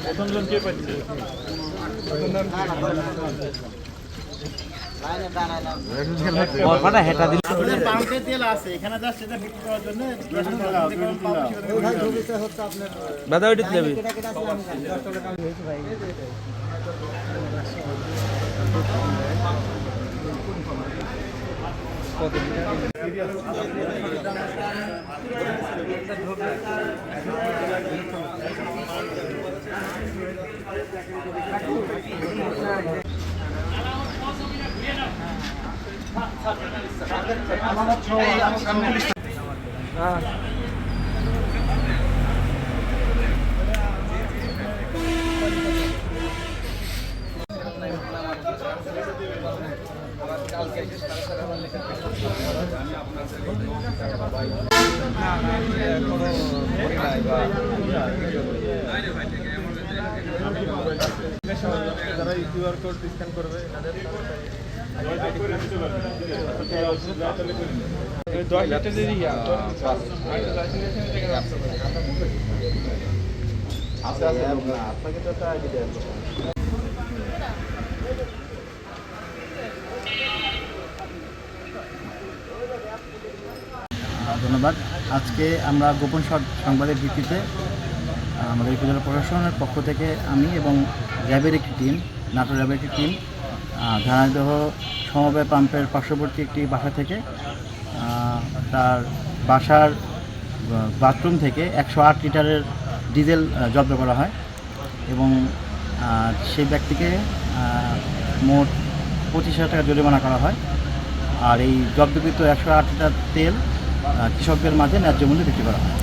প্রথম জন কে পাচ্ছে? যারা কিউআর কোড স্ক্যান করবে ধন্যবাদ। আজকে আমরা গোপন সংবাদের ভিত্তিতে আমাদের উপজেলা প্রশাসনের পক্ষ থেকে আমি এবং র্যাবের একটি টিম, নাটোর র্যাবের একটি টিম, ঝানাইদহ সমবায় পাম্পের পার্শ্ববর্তী একটি বাসা থেকে তার বাসার বাথরুম থেকে 108 লিটারের ডিজেল জব্দ করা হয় এবং সেই ব্যক্তিকে মোট 25,000 টাকা জরিমানা করা হয়। আর এই জব্দকৃত 108 লিটার তেল কৃষকদের মাঝে ন্যায্য মূল্যে বিক্রি করা হয়।